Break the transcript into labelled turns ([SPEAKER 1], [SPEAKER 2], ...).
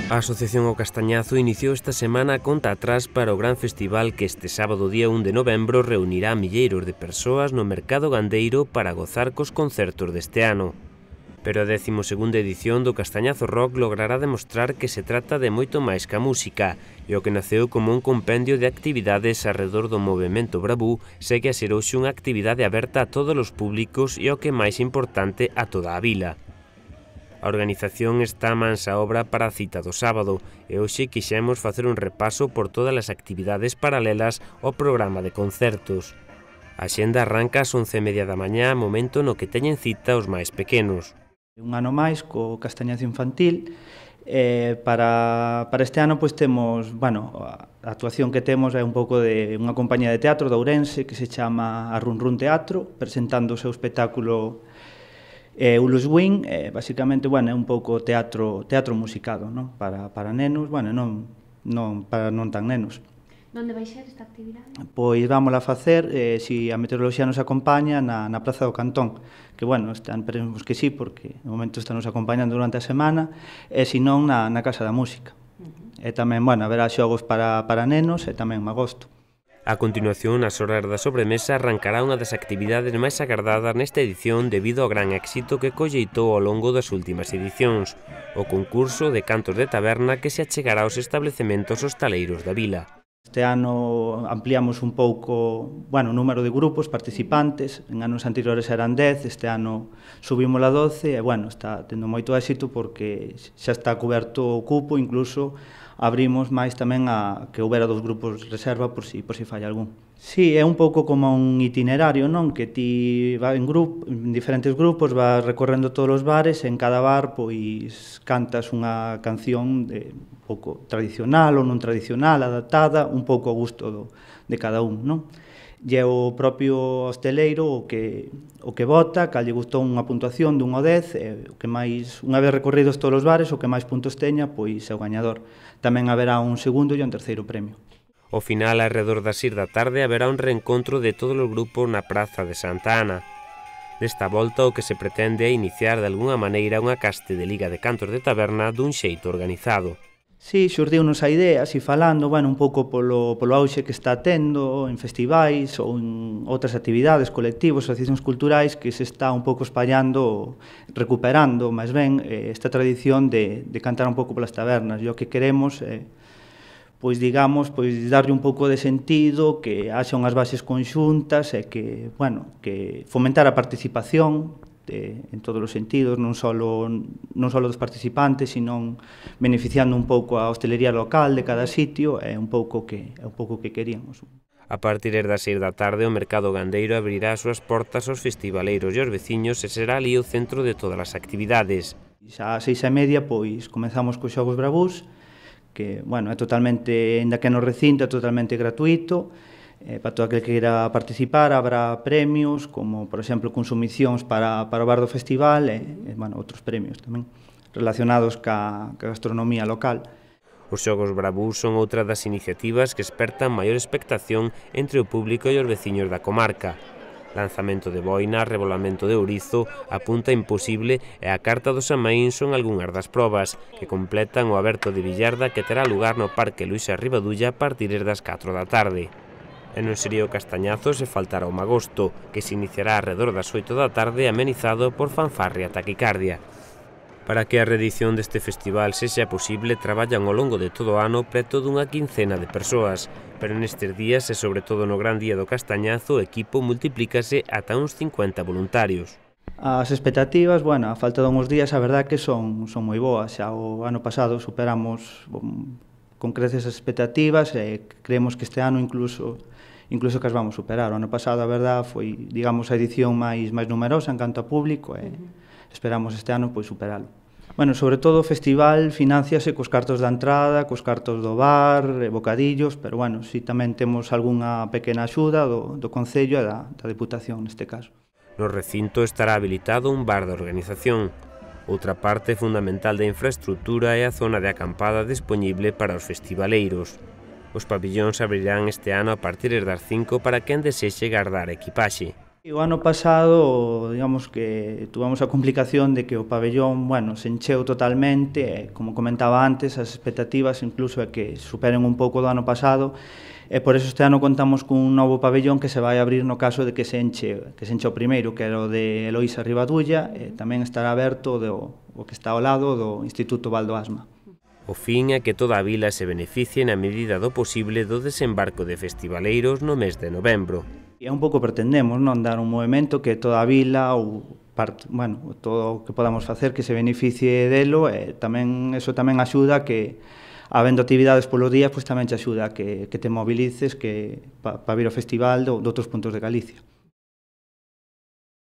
[SPEAKER 1] A Asociación O Castañazo iniciou esta semana a conta atrás para o gran festival que este sábado día 1 de novembro reunirá milleiros de persoas no mercado gandeiro para gozar cos concertos deste ano. Pero a 12ª edición do Castañazo Rock logrará demostrar que se trata de moito máis que a música, e o que naceu como un compendio de actividades arredor do movemento Bravú segue a ser hoxe unha actividade aberta a todos os públicos e o que máis importante a toda a vila. A organización está mansa obra para a cita do sábado e hoxe quixemos facer un repaso por todas as actividades paralelas ao programa de concertos. A xenda arranca ás 11:30 da mañá, momento no que teñen cita os máis pequenos.
[SPEAKER 2] Un ano máis co Castañazo Infantil. Para este ano pois temos, a actuación que temos é un pouco de unha compañía de teatro de Ourense que se chama a Run Run Teatro, presentando o seu espectáculo Ulus Wing. Basicamente, é un pouco teatro musicado, non? Para nenos, non para non tan nenos.
[SPEAKER 3] Onde vai ser esta actividade?
[SPEAKER 2] Pois vámola a facer, se a meteoroloxía nos acompaña, na Praza do Cantón, que, esperemos que sí, porque no momento está nos acompañando durante a semana, e se non na Casa da Música. E tamén, haberá xogos para nenos e tamén magosto.
[SPEAKER 1] A continuación, nas horas da sobremesa, arrancará unha das actividades máis agardadas nesta edición debido ao gran éxito que colleitou ao longo das últimas edicións, o concurso de cantos de taberna que se achegará aos establecementos hostaleiros da vila.
[SPEAKER 2] Este ano ampliamos un pouco o número de grupos participantes. En anos anteriores eran 10, este ano subimos a 12 e está tendo moito éxito porque xa está coberto o cupo, incluso abrimos máis tamén a que houbera 2 grupos de reserva por si falla algún. Sí, é un pouco como un itinerario, non? Que ti vas en diferentes grupos, vas recorrendo todos os bares e en cada bar pois cantas unha canción un pouco tradicional ou non tradicional, adaptada, un pouco ao gusto de cada un, non? E o propio hosteleiro o que vota, cal lle gustou unha puntuación dun ao 10, o que máis, unha vez recorridos todos os bares, o que máis puntos teña, pois é o gañador. Tamén haberá un segundo e un terceiro premio.
[SPEAKER 1] Ao final, alrededor das 6 da tarde, haberá un reencontro de todos os grupos na Praza de Santa Ana. Desta volta, o que se pretende é iniciar de algunha maneira unha caste de liga de cantos de taberna dun xeito organizado.
[SPEAKER 2] Sí, xurdiunos a idea, así falando, un pouco polo auxe que está tendo en festivais ou en outras actividades, colectivos, asociacións culturais, que se está un pouco espallando, recuperando, máis ben, esta tradición de cantar un pouco polas tabernas. E o que queremos é darlle un pouco de sentido, que haxa unhas bases conxuntas e que fomentar a participación en todos os sentidos, non só dos participantes, sino beneficiando un pouco a hostelería local de cada sitio, é un pouco que queríamos.
[SPEAKER 1] A partir das 6 da tarde, o mercado gandeiro abrirá as súas portas aos festivaleiros e aos veciños e será ali o centro de todas as actividades.
[SPEAKER 2] Xa ás 6:30, comezamos cos xogos Bravús, que, é totalmente, ainda que no recinto, é totalmente gratuito. Para todo aquel que queira participar, habrá premios, como, por exemplo, consumicións para o bar do festival e outros premios tamén relacionados ca gastronomía local.
[SPEAKER 1] Os xogos Bravú son outra das iniciativas que espertan maior expectación entre o público e os veciños da comarca. Lanzamento de boina, rebolamento de ourizo, a punta imposible e a carta do Samaín son algunhas das probas que completan o aberto de billarda que terá lugar no Parque Luís Arribadulla a partir das 4 da tarde. E non sería o Castañazo se faltara o magosto, que se iniciará arredor das 8 da tarde amenizado por fanfarria e taquicardia. Para que a reedición deste festival sexa posible, traballan ao longo de todo o ano preto dunha quincena de persoas, pero nestes días e sobre todo no gran día do Castañazo o equipo multiplícase ata uns 50 voluntarios.
[SPEAKER 2] As expectativas, a falta de uns días, a verdade que son moi boas. Xa o ano pasado superamos con creces as expectativas e creemos que este ano incluso que as vamos superar. O ano pasado, a verdade, foi, digamos, a edición máis numerosa en canto a público e esperamos este ano superalo. Sobre todo o festival financiase cos cartos da entrada, cos cartos do bar, bocadillos, pero si tamén temos algunha pequena axuda do Concello e da Deputación neste caso.
[SPEAKER 1] No recinto estará habilitado un bar da organización. Outra parte fundamental da infraestructura é a zona de acampada dispoñible para os festivaleiros. Os pabillóns abrirán este ano a partir das 5 para quen desexe gardar equipaxe.
[SPEAKER 2] O ano pasado, digamos que tuvemos a complicación de que o pabellón, bueno, se encheu totalmente, como comentaba antes, as expectativas incluso é que superen un pouco do ano pasado, e por eso este ano contamos cun novo pabellón que se vai abrir no caso de que se enche o primeiro, que era o de Eloísa Ribadulla, e tamén estará aberto o que está ao lado do Instituto Valdo Asma.
[SPEAKER 1] O fin é que toda a vila se beneficie na medida do posible do desembarco de festivaleiros no mes de novembro.
[SPEAKER 2] E é un pouco pretendemos, non, dar un movimento que toda a vila ou bueno, todo o que podamos facer que se beneficie delo, e tamén eso tamén axuda que habendo actividades polos días, pois tamén te axuda que te movilices para vir ao festival de outros puntos de Galicia.